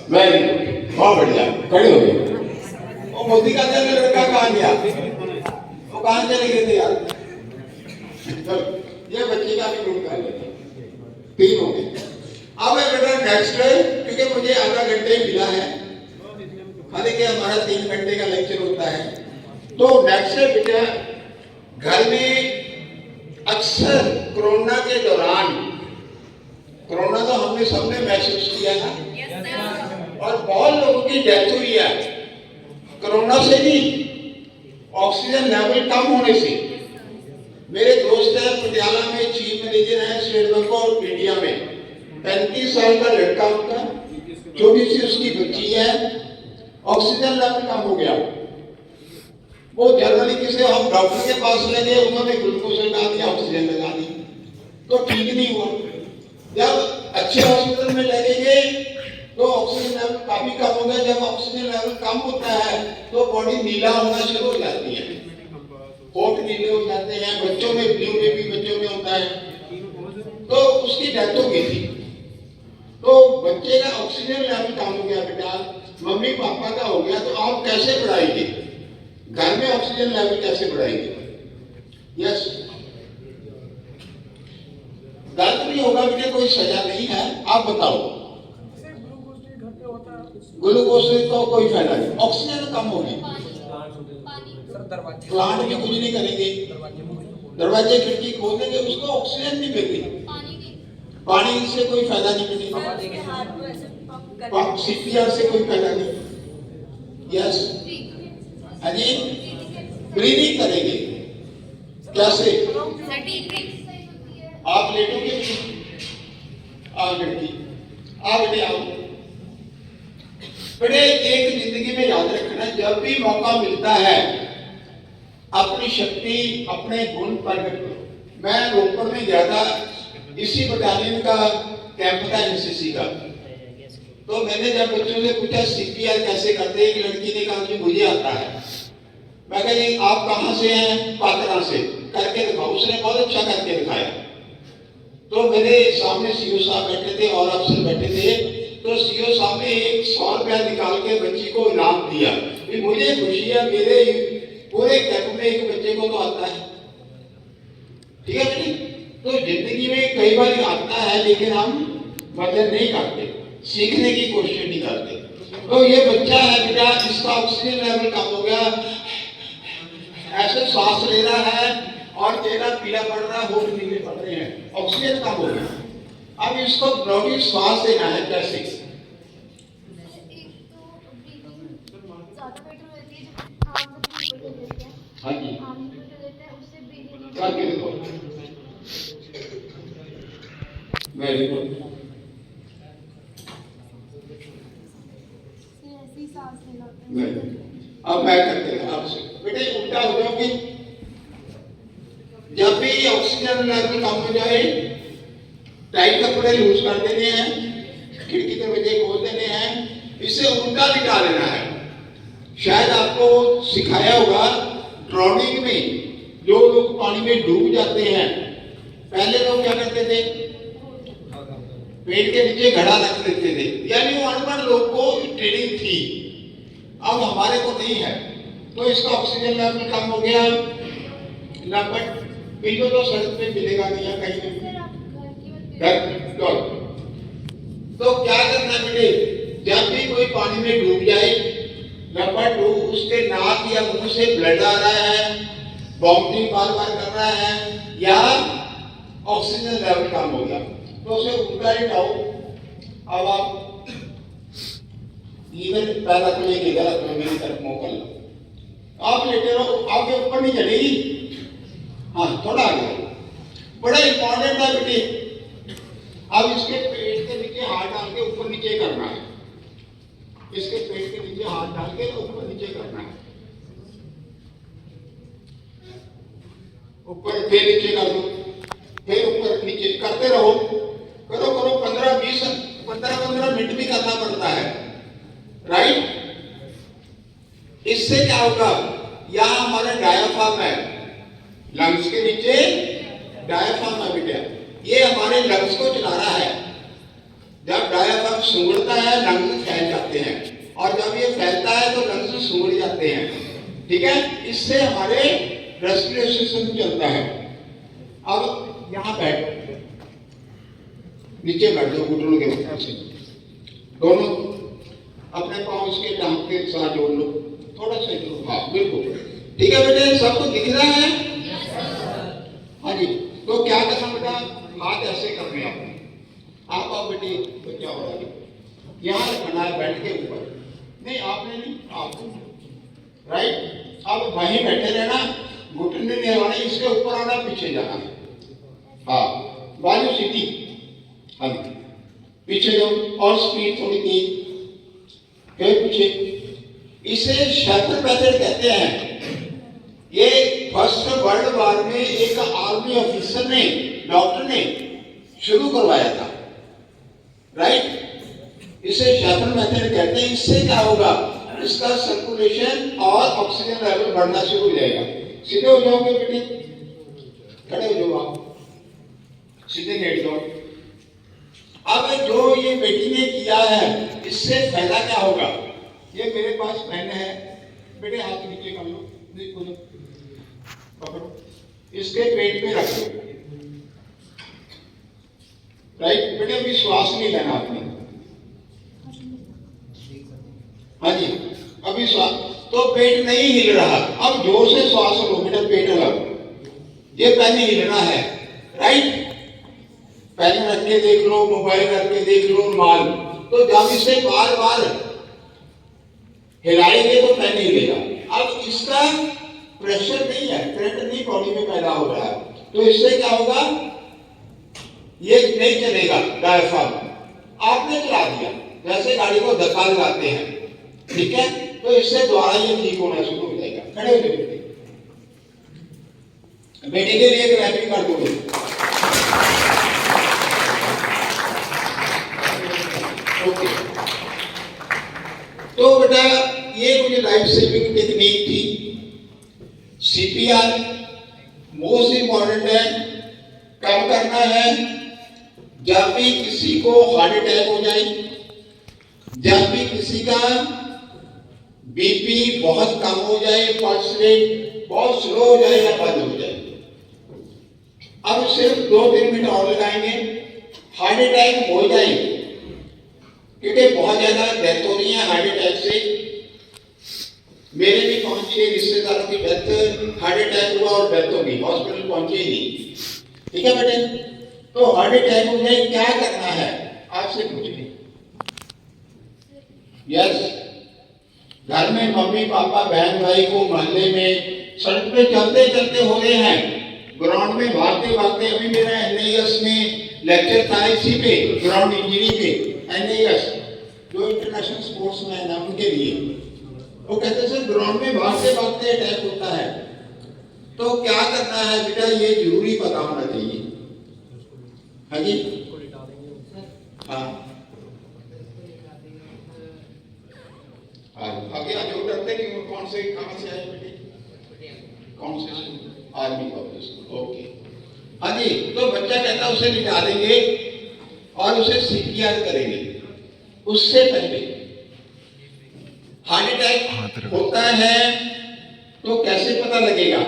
Very good, बहुत बढ़िया, खड़े हो गए। वो मोदी का लड़का कहाँ गया, वो कहाँ चले गए थे यार। ये बच्चे का भी ग्रुप कर लेते, 3 हो गए। अब है बेटा नेक्स्ट, क्योंकि मुझे आधा घंटे मिला है, हालांकि हमारा 3 घंटे का लेक्चर होता है। तो नेक्स्ट है बेटा, घर में अक्सर कोरोना के दौरान, कोरोना तो हमने सबने महसूस किया ना, और बहुत लोगों की डेथ हुई है कोरोना से भी, ऑक्सीजन लेवल कम होने से। मेरे दोस्त है पटियाला में, चीफ मैनेजर है स्टेट बैंक ऑफ इंडिया में, 35 साल का लड़का उनका, छोटी सी उसकी बच्ची है, ऑक्सीजन लेवल कम हो गया। वो जनरली किसी हम डॉक्टर के पास ले गए, उन्होंने ग्लूकोज लगा दिया, ऑक्सीजन लगा दी, तो ठीक नहीं हुआ। जब अच्छे हॉस्पिटल में लगेंगे तो ऑक्सीजन लेवल काफी कम हो गया। जब ऑक्सीजन लेवल कम होता है तो बॉडी नीला होना शुरू हो जाती है, होठ नीले हो जाते हैं, बच्चों में, ब्लू में भी बच्चों में होता है। तो उसकी डेथ हो गई थी। तो बच्चे का ऑक्सीजन लेवल कम हो गया बेटा, मम्मी पापा का हो गया, तो आप कैसे बढ़ाएंगे घर में ऑक्सीजन लेवल, कैसे बढ़ाएंगे? यस, दर्द भी होगा बेटे, कोई सजा नहीं है। आप बताओ, ग्लूकोज से तो कोई फायदा नहीं, ऑक्सीजन कम होगी, प्लांट भी कुछ नहीं करेंगे, दरवाजे खिड़की खोल देंगे, उसको ऑक्सीजन नहीं मिलती, पानी से कोई फायदा नहीं मिलेगा, सीपीआर से कोई फायदा नहीं। यस अजी, ब्रीदिंग करेंगे कैसे? आप लेटोगे, आप लड़की, आप बेटे आओ बेटे। एक जिंदगी में याद रखना, जब भी मौका मिलता है अपनी शक्ति, अपने गुण प्रकट करो। मैं रोपड़ में गया था, इसी बटालियन का कैंप था एनसीसी का, तो मैंने जब बच्चों से पूछा सीपीआर कैसे करते हैं, एक लड़की ने कहा कि मुझे आता है। मैं कहा जी आप कहाँ से हैं? पात्रा से। करके दिखाओ, उसने बहुत अच्छा करके दिखाया। तो मेरे सामने सीओ साहब बैठे थे और अफसर बैठे थे, तो सीओ साहब ने 100 रुपया निकाल के बच्ची को इनाम दिया। मुझे खुशी है, मेरे पूरे कैंप में एक बच्चे को तो आता है। ठीक है बेटी, तो जिंदगी में कई बार आता है, लेकिन हम मदद नहीं करते, सीखने की कोशिश नहीं करते। तो ये बच्चा है बेटा, इसका ऑक्सीजन लेवल कम हो गया, ऐसे सांस ले रहा है और चेहरा पीला पड़ रहा है, होठ नीले पड़ रहे हैं, ऑक्सीजन कम हो गया। अब इसको ब्रॉडी श्वास देना है कैसे? हाँ जी, करके देखो, वेरी गुड। अब मैं करते हैं आपसे बेटे, उल्टा हो जाओगे। जब भी ऑक्सीजन लेवल कम हो जाए, टाइट कपड़े लूज कर देने हैं, खिड़की दरवाजे खोल देने हैं, इसे उल्टा लिटा लेना है। शायद आपको सिखाया होगा ड्राउनिंग में, जो लोग पानी में डूब जाते हैं, पहले लोग क्या करते थे? पेट के नीचे घड़ा रख देते थे, यानी वो अनपढ़ लोग को ट्रेनिंग थी। अब हमारे को नहीं है, तो इसका ऑक्सीजन लेवल कम हो गया। लगभग पिलो तो सड़क पे मिलेगा नहीं है कहीं भी। तो क्या करना बेटे, जब भी कोई पानी में डूब जाए, नंबर 2, उसके नाक या मुंह से ब्लड आ रहा है, वॉमिटिंग बार बार कर रहा है, या ऑक्सीजन लेवल कम हो गया, तो उसे उल्टा लिटाओ। अब आप इधर पैदा को लेके गलत में मेरी तरफ मुंह कर लो, आप लेटे रहो, आपके ऊपर नहीं चढ़ेगी। हाँ, थोड़ा आगे, बड़ा इंपॉर्टेंट है बेटे। अब इसके पेट के नीचे हाथ डाल के ऊपर नीचे करना है, इसके पेट के नीचे हाथ डाल के ऊपर नीचे करना है, ऊपर फिर नीचे कर दो, फिर ऊपर नीचे करते रहो, करो करो, 15 मिनट भी करना पड़ता है, राइट। इससे क्या होगा, यहाँ हमारा डायाफ्राम है, लंग्स के नीचे डायाफ्राम है बेटा, ये हमारे लंग्स को चला रहा है। जब डायाफ्राम सुंगड़ता है लंग्स फैल जाते हैं, और जब ये फैलता है तो लंग्स सुंगड़ जाते हैं, ठीक है। इससे हमारे रेस्पिरेशन सिस्टम चलता है। अब यहाँ बैठ, नीचे बैठ जाओ घुटनों के ऊपर से, दोनों अपने पाँव इसके टांग के साथ जोड़ लो, थोड़ा सा जोड़ो, हाँ बिल्कुल ठीक है बेटे, सबको दिख रहा है? हाँ जी। तो क्या करना बेटा, हाथ ऐसे करने आपने, आप आओ बेटे, तो क्या हो रहा है, यहाँ रखना है बेड के ऊपर, नहीं आपने नहीं, आप राइट। अब वहीं बैठे रहना, घुटने नहीं हिलाने, इसके ऊपर आना, पीछे जाना है, हाँ बाजू सीधी, हाँ पीछे जाओ, और स्पीड थोड़ी तेज, फिर पीछे। इसे शैटर मेथड कहते हैं। ये फर्स्ट वर्ल्ड वॉर में एक आर्मी ऑफिसर ने, डॉक्टर ने शुरू करवाया था, राइट। इसे शैटर मेथड कहते हैं। इससे क्या होगा, इसका सर्कुलेशन और ऑक्सीजन लेवल बढ़ना शुरू हो जाएगा। सीधे हो जाओगे बेटे, खड़े हो जाओ, आप सीधे लेट जाओ। अब जो ये बेटी ने किया है, इससे फायदा क्या होगा, ये मेरे पास पेन है बेटे, हाथ नीचे कर लो, पकड़ो, इसके पेट पे रख लो, राइट बेटे। अभी श्वास नहीं लेना आपने, हाँ जी, अभी श्वास, तो पेट नहीं हिल रहा, अब जोर से श्वास लो बेटा, पेट लगा, ये पेन हिलना है, राइट। पेन रख के देख लो, मोबाइल रख के देख लो, माल, तो जब इसे बार बार हिलाएंगे तो पेन हिलेगा। अब इसका प्रेशर नहीं है, करंट नहीं बॉडी में पैदा हो रहा है, तो इससे क्या होगा, ये नहीं चलेगा डायफ्राम, आपने चला दिया, जैसे गाड़ी को धक्का लगाते हैं, ठीक है, तो इससे द्वारा ये ठीक होना शुरू हो जाएगा। खड़े हो जाओ बेटे, बेटे के लिए क्लैपिंग कर दो। ओके, तो बेटा ये मुझे लाइफ सेविंग टेक्निक थी। सीपीआर मोस्ट इंपॉर्टेंट है, कम करना है जब भी किसी को हार्ट अटैक हो जाए, जब भी किसी का बीपी बहुत कम हो जाए, पल्स रेट बहुत स्लो हो जाए या बंद हो जाए। अब सिर्फ 2-3 मिनट और लगाएंगे, हार्ट अटैक हो जाए, क्योंकि बहुत ज्यादा डेथ हो रही है हार्ट अटैक से। मेरे भी 5-6 रिश्तेदारों की डेथ, हार्ट अटैक हुआ और डेथ हो गई, हॉस्पिटल पहुंचे ही नहीं, ठीक है बेटे। तो हार्ट अटैक हो जाए, क्या करना है, आपसे पूछिए। यस, घर में मम्मी पापा बहन भाई को, मोहल्ले में, सड़क पे चलते चलते हो रहे हैं, ग्राउंड में भागते भागते, अभी मेरा एनआईएस में लेक्चर था इसी पे, ग्राउंड इंजरी पे, एनआईएस जो इंटरनेशनल स्पोर्ट्स मैन है उनके लिए, वो कहते सर ग्राउंड में भागते भागते अटैक होता है, तो क्या करना है बेटा, ये जरूरी पता होना चाहिए। हाँ जी, हाँ आगे आगे डरते क्यों, कौन से, कहां से आए बेटे, कौन से आर्मी ऑफिस, ओके। हाँ जी, तो बच्चा कहता उसे लिटा देंगे और उसे सीपीआर करेंगे। उससे पहले हार्ट अटैक होता है तो कैसे पता लगेगा,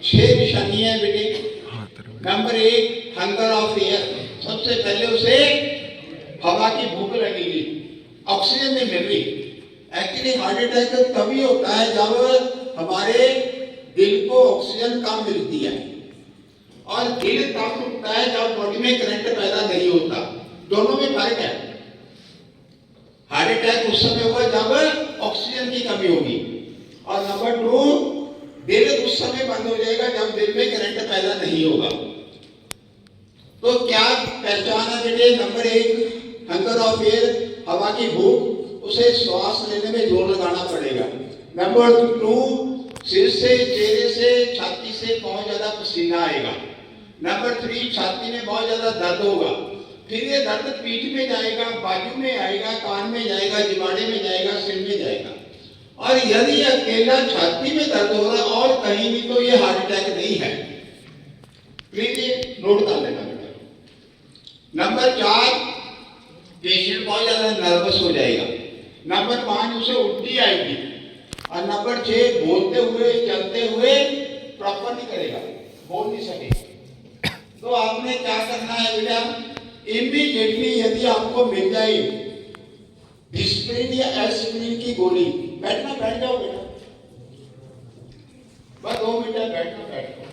6 निशानियां बेटे। नंबर 1, हंगर ऑफ एयर, सबसे पहले उसे हवा की भूख लगेगी, ऑक्सीजन नहीं मिल रही। एक्चुअली हार्ट अटैक तभी होता है जब हमारे दिल को ऑक्सीजन कम मिलती है, और दिल तब रुकता है जब बॉडी में करंट पैदा नहीं होता, दोनों में फर्क है। हार्ट अटैक उस समय होगा जब ऑक्सीजन की कमी होगी, और नंबर 2, दिल उस समय बंद हो जाएगा जब दिल में करंट पैदा नहीं होगा। तो क्या पहचान है बेटे, नंबर 1 हंगर ऑफ एयर, हवा की भूख, उसे श्वास लेने में जोर लगाना पड़ेगा। नंबर 2, सिर से, चेहरे से, छाती से बहुत ज्यादा पसीना आएगा। नंबर 3, छाती में बहुत ज्यादा दर्द होगा, फिर ये दर्द पीठ में जाएगा, बाजू में आएगा, कान में जाएगा, जिबाड़े में जाएगा, सिर में जाएगा। और यदि अकेला छाती में दर्द हो रहा और कहीं नहीं, तो ये हार्ट अटैक नहीं है। प्लीज ये नोट कर लेना बेटा। नंबर 4, पेशेंट बहुत ज्यादा नर्वस हो जाएगा। नंबर 5 उसे उल्टी आएगी। और नंबर 6 बोलते हुए चलते हुए प्रॉपर नहीं करेगा, बोल नहीं सकेगा। तो आपने क्या करना है बेटा, इमीडिएटली यदि आपको मिल जाए डिस्प्रिन या एस्प्रिन की गोली, बैठना बैठ जाओ बेटा, बस 2 मिनट बैठना बैठ जाओ।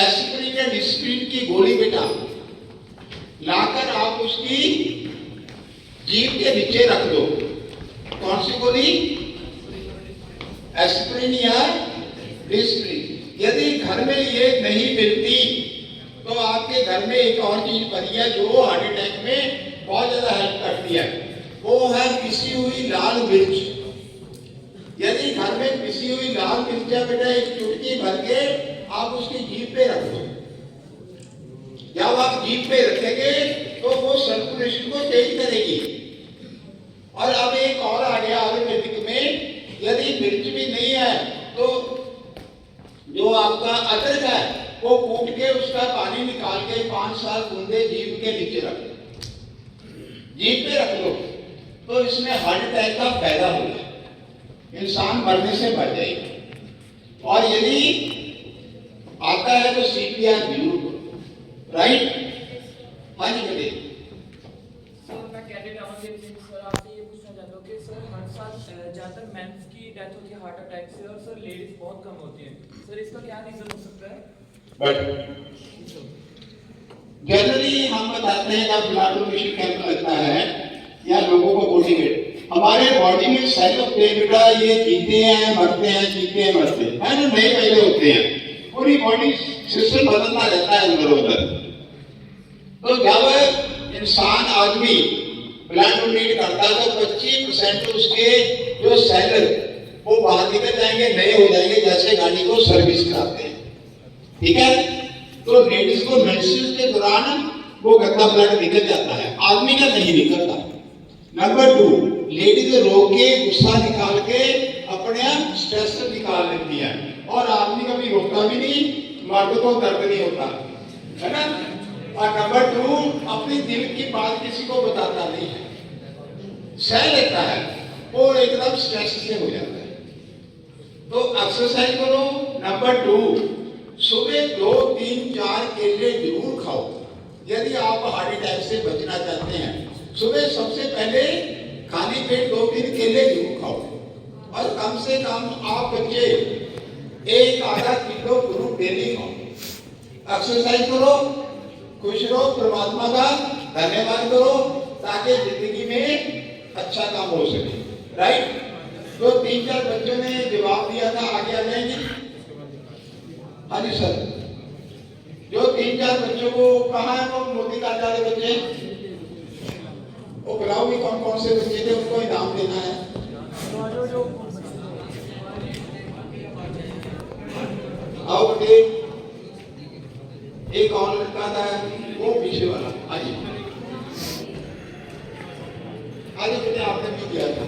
एस्प्रिन या डिस्प्रिन की गोली बेटा लाकर आप उसकी जीभ के नीचे रख दो। कौन सी गोली, एस्प्रिन या डिस्प्रिन। यदि घर में ये नहीं मिलती तो आपके घर में एक और चीज बनी है जो हार्ट अटैक में बहुत ज्यादा हेल्प करती है, वो है पिसी हुई लाल मिर्च। यदि घर में पिसी हुई लाल मिर्च है बेटा, एक चुटकी भर के आप उसकी जीभ पे रख दो। जब आप जीभ पे रखेंगे तो वो सर्कुलेशन को तेज करेगी। और अब एक और आ गया आयुर्वेदिक में, यदि मिर्च भी नहीं है तो जो आपका अदरक है वो कूट के उसका पानी निकाल के 5-7 बूंदे जीभ के नीचे रख दो, जीभ पे रख दो, तो इसमें हार्ट अटैक का फायदा होगा, इंसान मरने से बच जाएगा। और यदि आता है तो सीपीआर जरूर करो, राइट। हाँ जी बेटे। सर मैं कैडेट अमनदीप सिंह सर आपसे ये पूछना चाहता हूँ कि सर हर साल ज्यादातर मेंस की डेथ होती है हार्ट अटैक से, और सर लेडीज बहुत कम होती हैं, सर इसका क्या रीजन हो सकता है? बट जनरली हम बताते हैं जब ब्लड डोनेशन कैंप लगता है या लोगों को मोटिवेट, हमारे बॉडी में सेल होते हैं बेटा, ये जीते हैं मरते हैं, जीते हैं मरते हैं, है ना, नए पैदा होते हैं, पूरी बॉडी सिस्टम बदलता रहता है उधर उधर। तो जब इंसान आदमी ब्लड डोनेट करता है तो 25% उसके जो सेल वो बाहर निकल जाएंगे, नए हो जाएंगे, जैसे गाड़ी को सर्विस कराते हैं, ठीक है। तो लेडीज को मेंस्ट्रुअल के दौरान वो गंदा ब्लड निकल जाता है, आदमी का नहीं निकलता। नंबर 2, लेडीज रो के गुस्सा निकाल के अपने स्ट्रेस निकाल लेती है, और आदमी कभी रोता भी नहीं, मर्द को दर्द नहीं होता, है ना। और नंबर 2, अपनी दिल की बात किसी को बताता नहीं है, सह लेता है, वो एकदम स्ट्रेस से हो जाता है। तो एक्सरसाइज करो। नंबर 2, सुबह 2, 3, 4 केले जरूर खाओ यदि आप हार्ट अटैक से बचना चाहते हैं। सुबह सबसे पहले खाली पेट 2-3 केले जरूर खाओ, और कम से कम आप बच्चे 1-आधा किलो फ्रूट डेली खाओ। एक्सरसाइज करो, खुश रहो, परमात्मा का धन्यवाद करो, ताकि जिंदगी में अच्छा काम हो सके, राइट। तो 3-4 बच्चों ने जवाब दिया था, आगे आ जाएंगे। हाँ जी सर, जो 3-4 बच्चों को कहा है वो मोदी कार्ड वाले बच्चे, वो बुलाओ भी कौन कौन से बच्चे थे, उनको इनाम देना है। आओ बेटे, एक और लड़का था वो पीछे वाला, आइए आइए बेटे, आपने भी किया था।